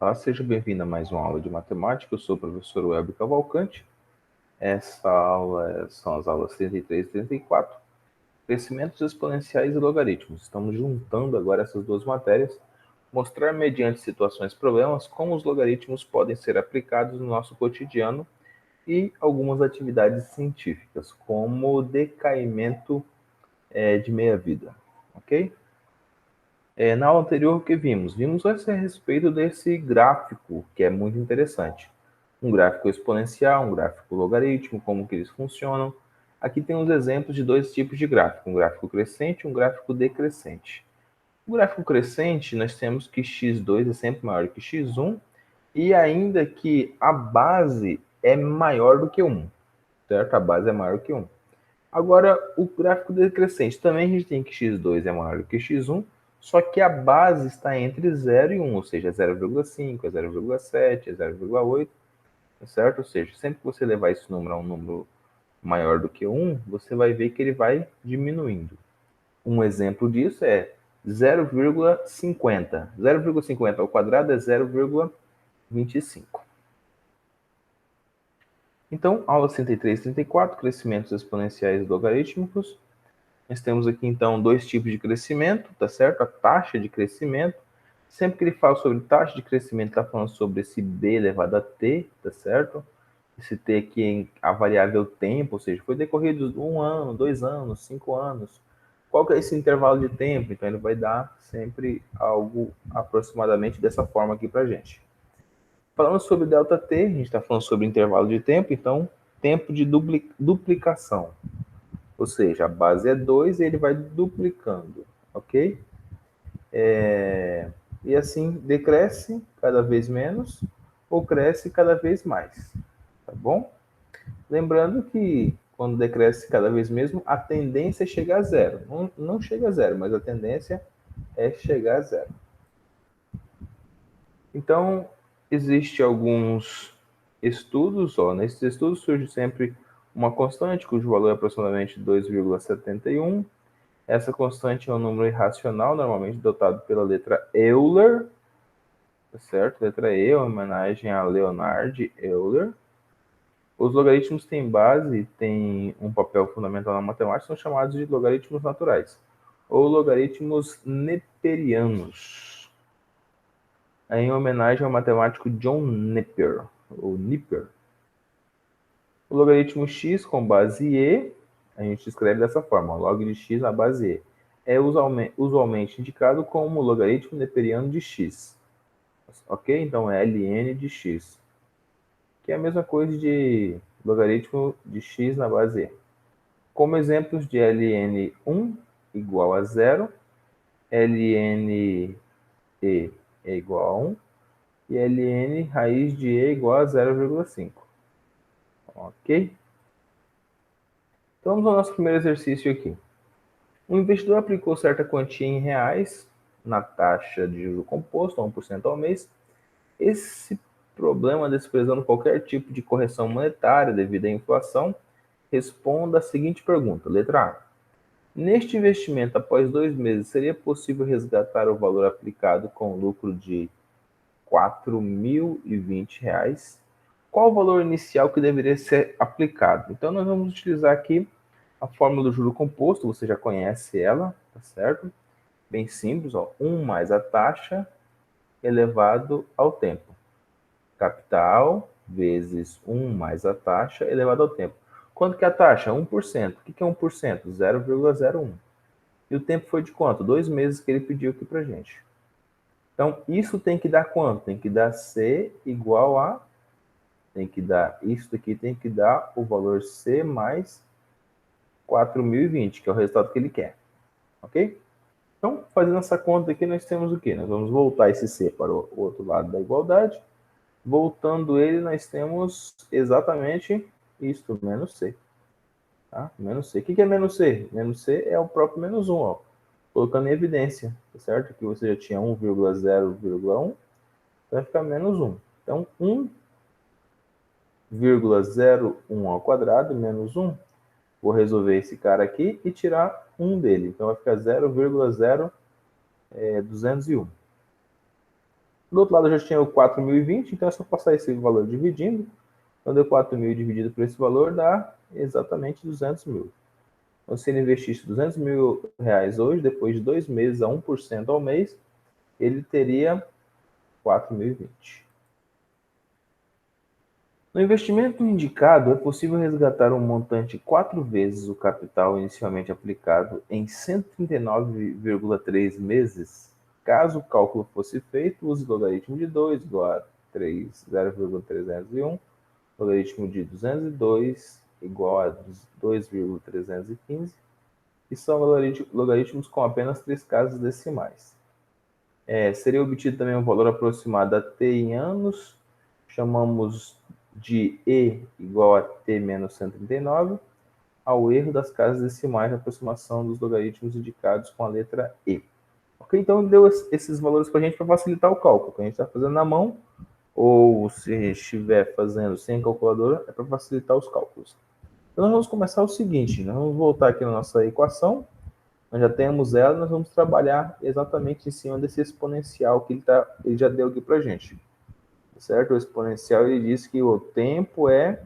Olá, seja bem-vindo a mais uma aula de matemática. Eu sou o professor Welber Cavalcante. Essa aula são as aulas 33 e 34, crescimentos exponenciais e logaritmos. Estamos juntando agora essas duas matérias, mostrar mediante situações e problemas como os logaritmos podem ser aplicados no nosso cotidiano e algumas atividades científicas, como o decaimento de meia-vida, ok? Na aula anterior, o que vimos? Vimos a respeito desse gráfico, que é muito interessante. Um gráfico exponencial, um gráfico logaritmo, como que eles funcionam. Aqui tem os exemplos de dois tipos de gráfico, um gráfico crescente e um gráfico decrescente. O gráfico crescente, nós temos que x2 é sempre maior que x1, e ainda que a base é maior do que 1, certo? A base é maior que 1. Agora, o gráfico decrescente, também a gente tem que x2 é maior do que x1, só que a base está entre 0 e 1, ou seja, 0,5, é 0,7, é 0,8, certo? Ou seja, sempre que você levar esse número a um número maior do que 1, você vai ver que ele vai diminuindo. Um exemplo disso é 0,50. 0,50 ao quadrado é 0,25. Então, aula 103 e 34, crescimentos exponenciais logarítmicos. Nós temos aqui, então, dois tipos de crescimento, tá certo? A taxa de crescimento. Sempre que ele fala sobre taxa de crescimento, está falando sobre esse b elevado a t, tá certo? Esse t aqui é a variável tempo, ou seja, foi decorrido 1 ano, 2 anos, 5 anos. Qual que é esse intervalo de tempo? Então, ele vai dar sempre algo aproximadamente dessa forma aqui para a gente. Falando sobre ΔT, a gente está falando sobre intervalo de tempo, então, tempo de duplicação. Ou seja, a base é 2 e ele vai duplicando, ok? E assim decresce cada vez menos ou cresce cada vez mais, tá bom? Lembrando que quando decresce cada vez mesmo, a tendência é chegar a zero. Não chega a zero, mas a tendência é chegar a zero. Então, existe alguns estudos, nesses estudos surge sempre uma constante cujo valor é aproximadamente 2,71. Essa constante é um número irracional, normalmente dotado pela letra Euler, tá certo? Letra E, uma homenagem a Leonard Euler. Os logaritmos têm base, têm um papel fundamental na matemática, são chamados de logaritmos naturais, ou logaritmos neperianos, em homenagem ao matemático John Napier, ou Napier. O logaritmo x com base e, a gente escreve dessa forma, log de x na base e, é usualmente indicado como logaritmo neperiano de x. Ok? Então é ln de x, que é a mesma coisa de logaritmo de x na base e. Como exemplos de ln1 igual a 0, ln e é igual a 1 e ln raiz de e igual a 0,5. Ok? Então vamos ao nosso primeiro exercício aqui. O investidor aplicou certa quantia em reais na taxa de juro composto, 1% ao mês. Esse problema, desprezando qualquer tipo de correção monetária devido à inflação, responda a seguinte pergunta. Letra A. Neste investimento, após 2 meses, seria possível resgatar o valor aplicado com lucro de R$ 4.020? Qual o valor inicial que deveria ser aplicado? Então, nós vamos utilizar aqui a fórmula do juro composto, você já conhece ela, tá certo? Bem simples, 1 mais a taxa elevado ao tempo. Capital vezes 1 mais a taxa elevado ao tempo. Quanto que é a taxa? 1%. O que é 1%? 0,01. E o tempo foi de quanto? 2 meses que ele pediu aqui pra gente. Então, isso tem que dar quanto? Tem que dar C igual a... Isso daqui tem que dar o valor C mais 4.020, que é o resultado que ele quer. Ok? Então, fazendo essa conta aqui, nós temos o quê? Nós vamos voltar esse C para o outro lado da igualdade. Voltando ele, nós temos exatamente isto, menos C. Tá? Menos C. O que é menos C? Menos C é o próprio menos 1, ó. Colocando em evidência, tá certo? Aqui você já tinha 1,0,1, vai ficar menos 1. Então, 1,01 ao quadrado menos 1. Vou resolver esse cara aqui e tirar 1 dele. Então, vai ficar 0,0201. Do outro lado eu já tinha o 4.020, então é só passar esse valor dividindo. Então deu 4.000 dividido por esse valor, dá exatamente 200 mil. Então se ele investisse 200 mil reais hoje, depois de 2 meses a 1% ao mês, ele teria 4.020. No investimento indicado, é possível resgatar um montante 4 vezes o capital inicialmente aplicado em 139,3 meses. Caso o cálculo fosse feito, use o logaritmo de 2 igual a 0,301, logaritmo de 202 igual a 2,315, e são logaritmos com apenas 3 casas decimais. Seria obtido também um valor aproximado a t em anos, chamamos de E igual a t menos 139, ao erro das casas decimais de aproximação dos logaritmos indicados com a letra E. Ok? Então, deu esses valores para a gente para facilitar o cálculo. Que a gente está fazendo na mão, ou se estiver fazendo sem calculadora, é para facilitar os cálculos. Então, nós vamos começar o seguinte, nós vamos voltar aqui na nossa equação, nós já temos ela, nós vamos trabalhar exatamente em cima desse exponencial que ele já deu aqui para a gente. Certo? O exponencial ele diz que o tempo é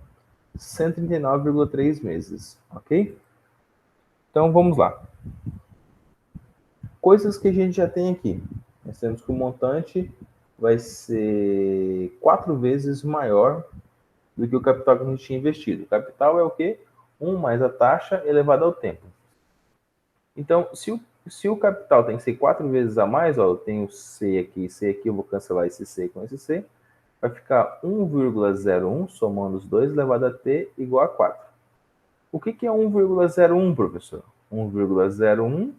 139,3 meses, ok? Então vamos lá. Coisas que a gente já tem aqui. Nós temos que o montante vai ser 4 vezes maior do que o capital que a gente tinha investido. O capital é o quê? 1 mais a taxa elevada ao tempo. Então, se o capital tem que ser 4 vezes a mais, ó, eu tenho C aqui, eu vou cancelar esse C com esse C, vai ficar 1,01, somando os dois, elevado a t igual a 4. O que é 1,01, professor? 1,01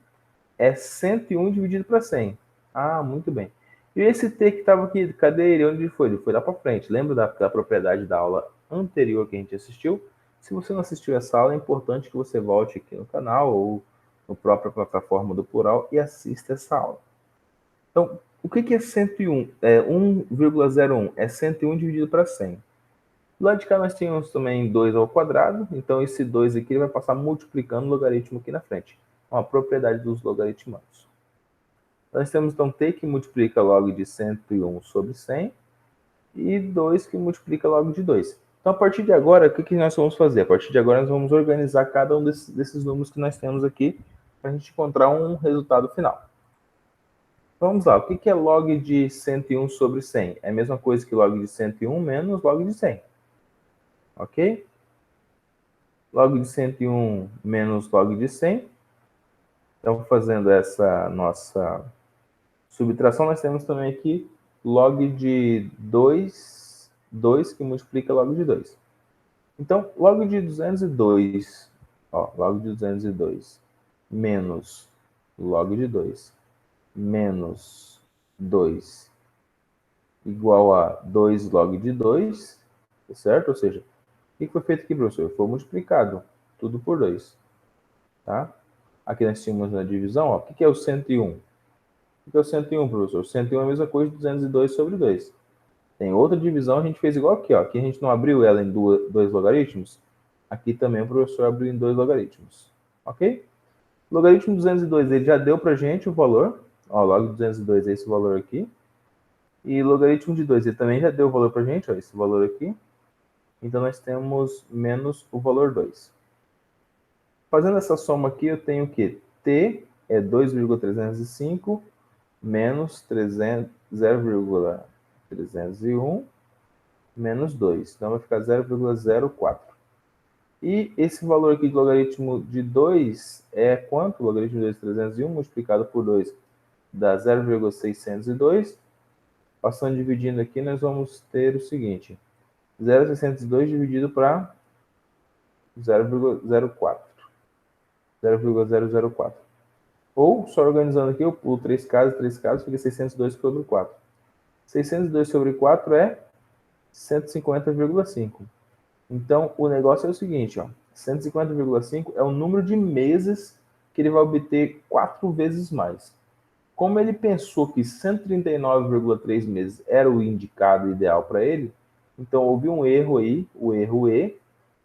é 101 dividido para 100. Ah, muito bem. E esse t que estava aqui, cadê ele? Onde ele foi? Ele foi lá para frente. Lembra da propriedade da aula anterior que a gente assistiu? Se você não assistiu essa aula, é importante que você volte aqui no canal ou no própria plataforma do Plural e assista essa aula. Então, o que é 101? 1,01 é 101 dividido para 100. Do lado de cá nós tínhamos também 2 ao quadrado, então esse 2 aqui vai passar multiplicando o logaritmo aqui na frente. Então, a propriedade dos logaritmandos. Nós temos então t que multiplica log de 101 sobre 100 e 2 que multiplica log de 2. Então, a partir de agora, o que nós vamos fazer? A partir de agora, nós vamos organizar cada um desses números que nós temos aqui para a gente encontrar um resultado final. Vamos lá, o que é log de 101 sobre 100? É a mesma coisa que log de 101 menos log de 100. Ok? Log de 101 menos log de 100. Então, fazendo essa nossa subtração, nós temos também aqui log de 2 que multiplica log de 2. Então, log de 202, log de 202 menos log de 2 menos 2 igual a 2 log de 2, certo? Ou seja, o que foi feito aqui, professor? Foi multiplicado tudo por 2, tá? Aqui nós tínhamos na divisão, ó, o que é o 101? O que é o 101, professor? O 101 é a mesma coisa de 202 sobre 2. Tem outra divisão, a gente fez igual aqui, ó. Aqui a gente não abriu ela em dois logaritmos. Aqui também o professor abriu em 2 logaritmos, ok? O logaritmo 202, ele já deu pra gente o valor, ó, log de 202 é esse valor aqui. E logaritmo de 2, ele também já deu o valor pra gente, ó, esse valor aqui. Então, nós temos menos o valor 2. Fazendo essa soma aqui, eu tenho que t é 2,305 menos 0,301 menos 2. Então, vai ficar 0,04. E esse valor aqui de logaritmo de 2 é quanto? O logaritmo de 2,301 multiplicado por 2 dá 0,602. Passando dividindo aqui, nós vamos ter o seguinte. 0,602 dividido para 0,04. 0,004. Ou, só organizando aqui, eu pulo 3 casas, fica 602 sobre 4. 602 sobre 4 é 150,5. Então, o negócio é o seguinte, ó. 150,5 é o número de meses que ele vai obter 4 vezes mais. Como ele pensou que 139,3 meses era o indicado ideal para ele, então houve um erro aí, o erro E,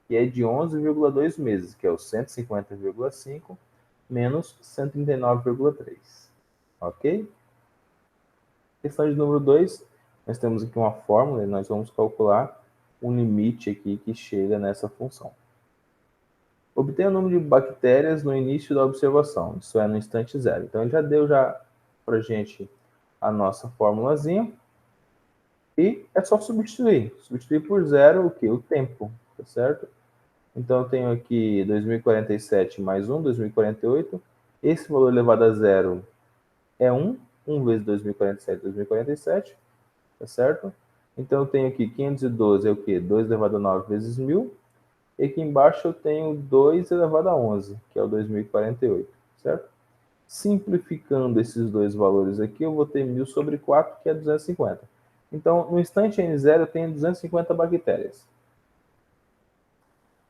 que é de 11,2 meses, que é o 150,5 menos 139,3. Ok? Questão de número 2, nós temos aqui uma fórmula e nós vamos calcular um limite aqui que chega nessa função. Obtenha o número de bactérias no início da observação, isso é, no instante zero. Então, ele já deu para a gente a nossa formulazinha. E é só substituir. Substituir por zero o quê? O tempo, tá certo? Então, eu tenho aqui 2047 mais 1, 2048. Esse valor elevado a zero é 1. 1 vezes 2047, 2047, tá certo? Então, eu tenho aqui 512 é o quê? 2 elevado a 9 vezes 1000. E aqui embaixo eu tenho 2 elevado a 11, que é o 2048, certo? Simplificando esses dois valores aqui, eu vou ter 1000 sobre 4, que é 250. Então, no instante N0, eu tenho 250 bactérias.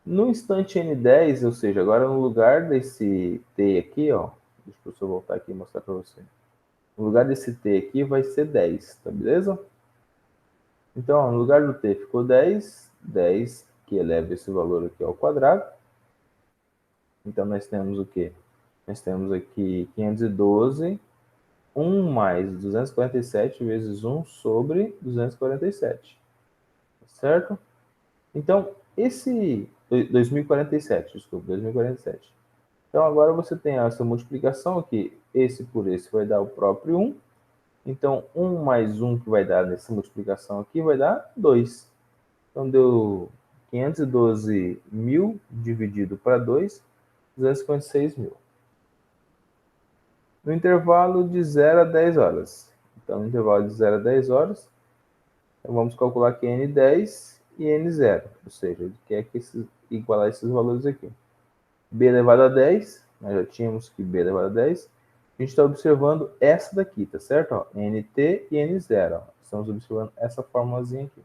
No instante N10, ou seja, agora no lugar desse T aqui, ó, deixa eu só voltar aqui e mostrar para você. No lugar desse T aqui vai ser 10, tá beleza? Então, ó, no lugar do T ficou 10, 10 que eleva esse valor aqui ao quadrado. Então, nós temos o quê? Nós temos aqui 512, 1 mais 247 vezes 1 sobre 247, certo? Então, esse 2047, desculpa, 2047. Então, agora você tem essa multiplicação aqui, esse por esse vai dar o próprio 1. Então, 1 mais 1 que vai dar nessa multiplicação aqui vai dar 2. Então, deu 512 mil dividido para 2, 256 mil. No intervalo de 0 a 10 horas. Então, no intervalo de 0 a 10 horas, vamos calcular aqui N10 e N0. Ou seja, ele quer que igualar esses valores aqui. B elevado a 10, nós já tínhamos que B elevado a 10. A gente está observando essa daqui, tá certo? Ó, NT e N0. Ó. Estamos observando essa formulazinha aqui.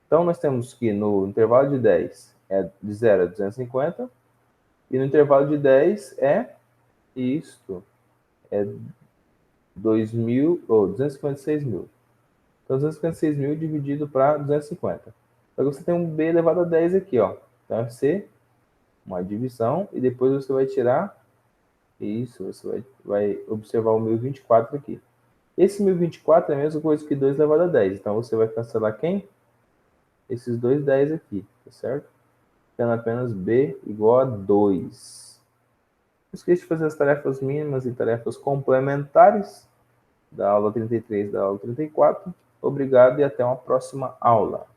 Então, nós temos que no intervalo de 10 é de 0 a 250. E no intervalo de 10 é isto. É 256 mil. Então, 256 mil dividido para 250. Então, você tem um B elevado a 10 aqui, ó. Então, vai ser uma divisão e depois você vai tirar isso, você vai observar o 1024 aqui. Esse 1024 é a mesma coisa que 2 elevado a 10. Então, você vai cancelar quem? Esses dois 10 aqui, tá certo? Tendo apenas B igual a 2. Não esqueça de fazer as tarefas mínimas e tarefas complementares da aula 33 e da aula 34. Obrigado e até uma próxima aula.